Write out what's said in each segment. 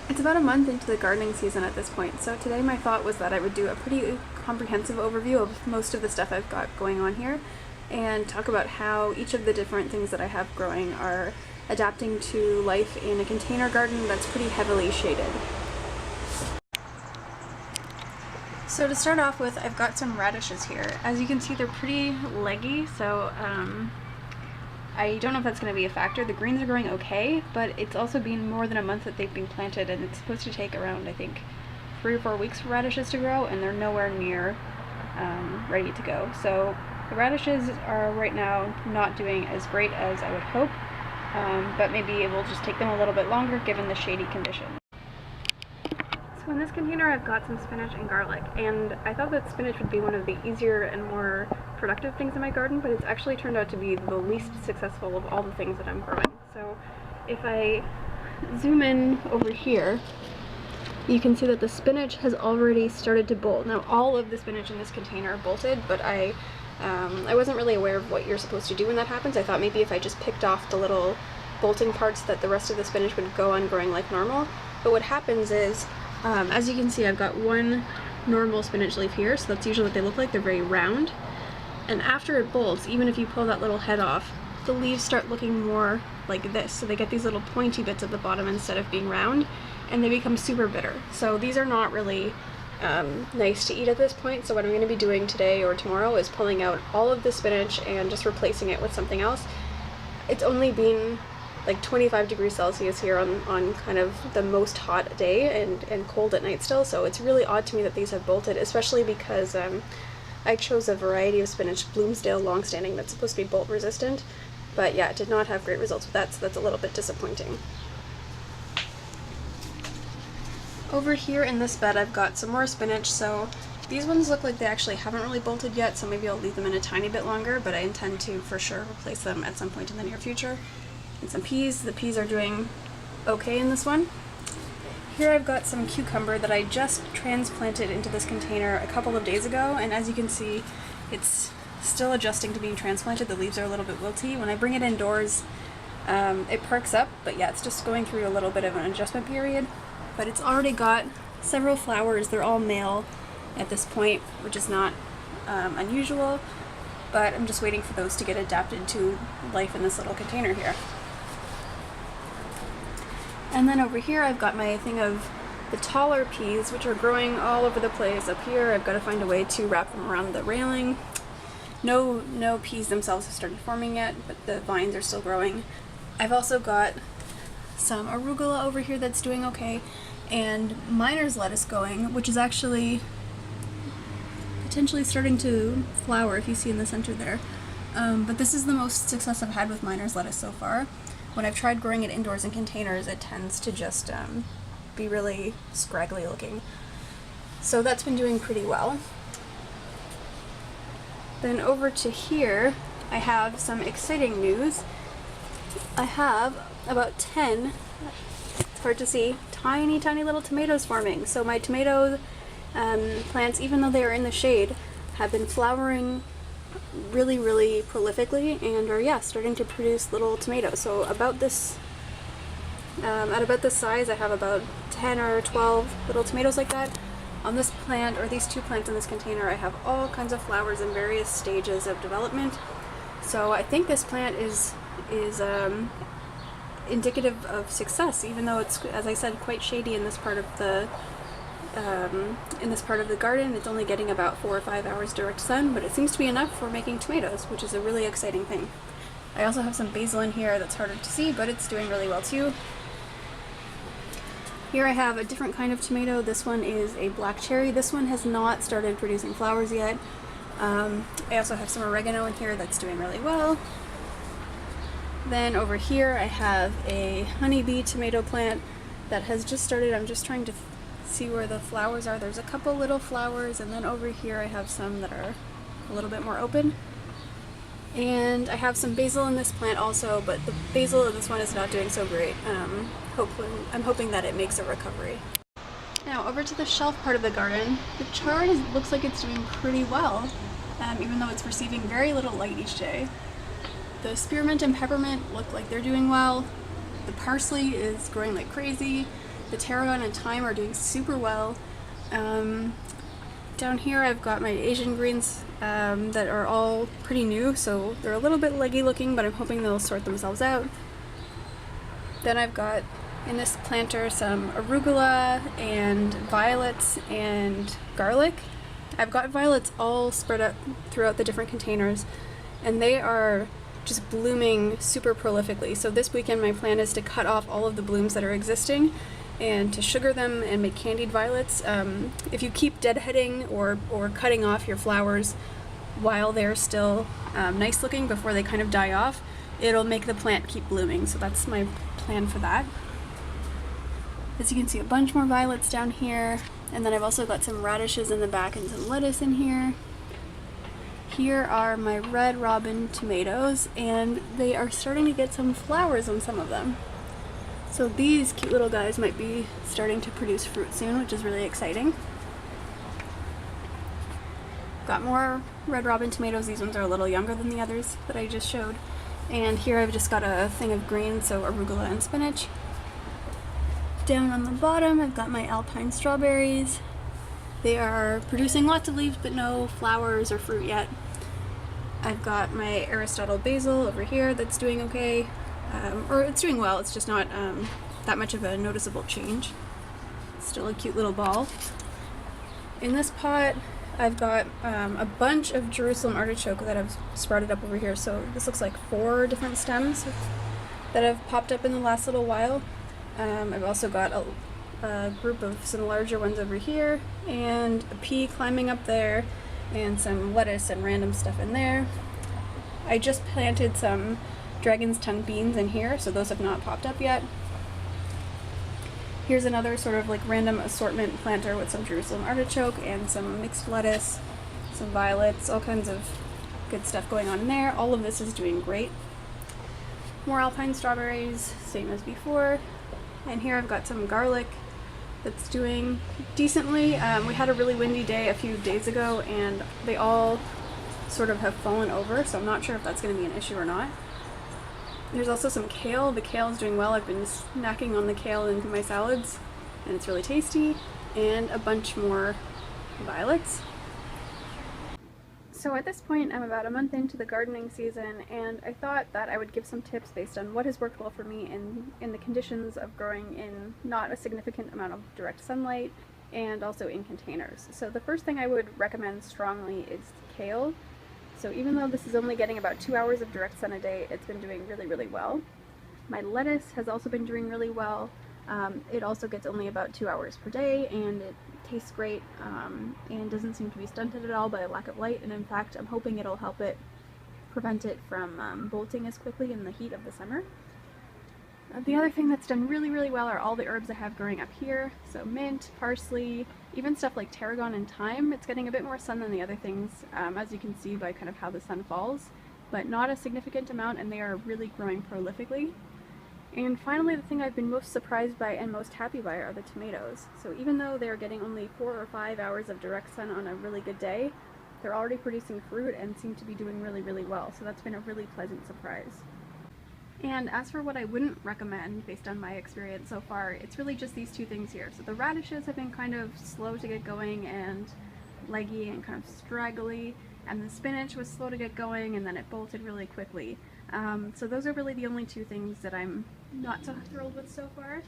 It's about a month into the gardening season at this point, so today my thought was that I would do a pretty comprehensive overview of most of the stuff I've got going on here and talk about how each of the different things that I have growing are adapting to life in a container garden that's pretty heavily shaded. So to start off with, I've got some radishes here. As you can see, they're pretty leggy, so I don't know if that's going to be a factor. The greens are growing okay, but it's also been more than a month that they've been planted, and it's supposed to take around, I think, 3 or 4 weeks for radishes to grow, and they're nowhere near ready to go. So the radishes are right now not doing as great as I would hope, but maybe it will just take them a little bit longer given the shady conditions. So in this container I've got some spinach and garlic, and I thought that spinach would be one of the easier and more productive things in my garden, but it's actually turned out to be the least successful of all the things that I'm growing. So if I zoom in over here, you can see that the spinach has already started to bolt. Now all of the spinach in this container bolted, but I wasn't really aware of what you're supposed to do when that happens. I thought maybe if I just picked off the little bolting parts that the rest of the spinach would go on growing like normal. But what happens is, as you can see, I've got one normal spinach leaf here, so that's usually what they look like. They're very round. And after it bolts, even if you pull that little head off, the leaves start looking more like this. So they get these little pointy bits at the bottom instead of being round, and they become super bitter. So these are not really nice to eat at this point. So what I'm going to be doing today or tomorrow is pulling out all of the spinach and just replacing it with something else. It's only been like 25 degrees Celsius here on kind of the most hot day and cold at night still, so it's really odd to me that these have bolted, especially because I chose a variety of spinach, Bloomsdale Longstanding, that's supposed to be bolt resistant, but yeah, it did not have great results with that, so that's a little bit disappointing. Over here in this bed I've got some more spinach, so these ones look like they actually haven't really bolted yet, so maybe I'll leave them in a tiny bit longer, but I intend to for sure replace them at some point in the near future. And some peas. The peas are doing okay in this one. Here I've got some cucumber that I just transplanted into this container a couple of days ago, and as you can see, it's still adjusting to being transplanted. The leaves are a little bit wilty. When I bring it indoors, it perks up, but yeah, it's just going through a little bit of an adjustment period. But it's already got several flowers. They're all male at this point, which is not unusual, but I'm just waiting for those to get adapted to life in this little container here. And then over here I've got my thing of the taller peas, which are growing all over the place. Up here I've got to find a way to wrap them around the railing. No peas themselves have started forming yet, but the vines are still growing. I've also got some arugula over here that's doing okay, and miner's lettuce going, which is actually potentially starting to flower, if you see in the center there. But this is the most success I've had with miner's lettuce so far. When I've tried growing it indoors in containers, it tends to just be really scraggly looking. So that's been doing pretty well. Then over to here, I have some exciting news. I have about 10, it's hard to see, tiny little tomatoes forming. So my tomato plants, even though they are in the shade, have been flowering really prolifically and are starting to produce little tomatoes. So about this at about this size I have about 10 or 12 little tomatoes like that. On this plant, or these two plants in this container, I have all kinds of flowers in various stages of development. So I think this plant is indicative of success, even though it's, as I said, quite shady in this part of the garden. It's only getting about 4 or 5 hours direct sun, but it seems to be enough for making tomatoes, which is a really exciting thing. I also have some basil in here that's harder to see, but it's doing really well too. Here I have a different kind of tomato. This one is a black cherry. This one has not started producing flowers yet. I also have some oregano in here that's doing really well. Then over here I have a honeybee tomato plant that has just started. I'm just trying to see where the flowers are. There's a couple little flowers, and then over here I have some that are a little bit more open. And I have some basil in this plant also, but the basil in this one is not doing so great. I'm hoping that it makes a recovery. Now over to the shelf part of the garden. The chard looks like it's doing pretty well, even though it's receiving very little light each day. The spearmint and peppermint look like they're doing well. The parsley is growing like crazy. The tarragon and thyme are doing super well. Down here I've got my Asian greens that are all pretty new, so they're a little bit leggy looking, but I'm hoping they'll sort themselves out. Then I've got in this planter some arugula and violets and garlic. I've got violets all spread out throughout the different containers, and they are just blooming super prolifically. So this weekend my plan is to cut off all of the blooms that are existing and to sugar them and make candied violets. If you keep deadheading or cutting off your flowers while they're still nice looking before they kind of die off, it'll make the plant keep blooming. So that's my plan for that. As you can see, a bunch more violets down here, and then I've also got some radishes in the back and some lettuce in here. Here are my red robin tomatoes, and they are starting to get some flowers on some of them. So these cute little guys might be starting to produce fruit soon, which is really exciting. Got more red robin tomatoes. These ones are a little younger than the others that I just showed. And here I've just got a thing of greens, so arugula and spinach. Down on the bottom I've got my alpine strawberries. They are producing lots of leaves but no flowers or fruit yet. I've got my Aristotle basil over here that's doing okay. Or it's doing well, it's just not that much of a noticeable change. Still a cute little ball. In this pot I've got a bunch of Jerusalem artichoke that I've sprouted up over here. So this looks like 4 different stems that have popped up in the last little while. I've also got a group of some larger ones over here, and a pea climbing up there, and some lettuce and random stuff in there. I just planted some dragon's tongue beans in here, so those have not popped up yet. Here's another sort of like random assortment planter with some Jerusalem artichoke and some mixed lettuce, some violets, all kinds of good stuff going on in there. All of this is doing great. More alpine strawberries, same as before. And here I've got some garlic that's doing decently. We had a really windy day a few days ago and they all sort of have fallen over, so I'm not sure if that's going to be an issue or not. There's also some kale. The kale is doing well. I've been snacking on the kale into my salads and it's really tasty. And a bunch more violets. So at this point I'm about a month into the gardening season, and I thought that I would give some tips based on what has worked well for me in the conditions of growing in not a significant amount of direct sunlight and also in containers. So the first thing I would recommend strongly is kale. So even though this is only getting about 2 hours of direct sun a day, it's been doing really, really well. My lettuce has also been doing really well. It also gets only about 2 hours per day, and it tastes great and doesn't seem to be stunted at all by a lack of light, and in fact I'm hoping it'll help it prevent it from bolting as quickly in the heat of the summer. The other thing that's done really, really well are all the herbs I have growing up here. So mint, parsley, even stuff like tarragon and thyme. It's getting a bit more sun than the other things, as you can see by kind of how the sun falls, but not a significant amount, and they are really growing prolifically. And finally, the thing I've been most surprised by and most happy by are the tomatoes. So even though they're getting only 4 or 5 hours of direct sun on a really good day, they're already producing fruit and seem to be doing really, really well. So that's been a really pleasant surprise. And as for what I wouldn't recommend based on my experience so far, it's really just these 2 things here. So the radishes have been kind of slow to get going and leggy and kind of straggly, and the spinach was slow to get going and then it bolted really quickly. So those are really the only 2 things that I'm not so thrilled with so far.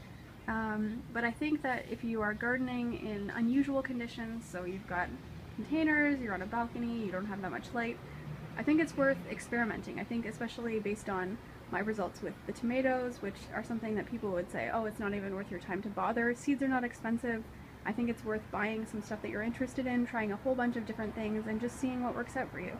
But I think that if you are gardening in unusual conditions, so you've got containers, you're on a balcony, you don't have that much light, I think it's worth experimenting. I think especially based on my results with the tomatoes, which are something that people would say, oh, it's not even worth your time to bother. Seeds are not expensive. I think it's worth buying some stuff that you're interested in, trying a whole bunch of different things, and just seeing what works out for you.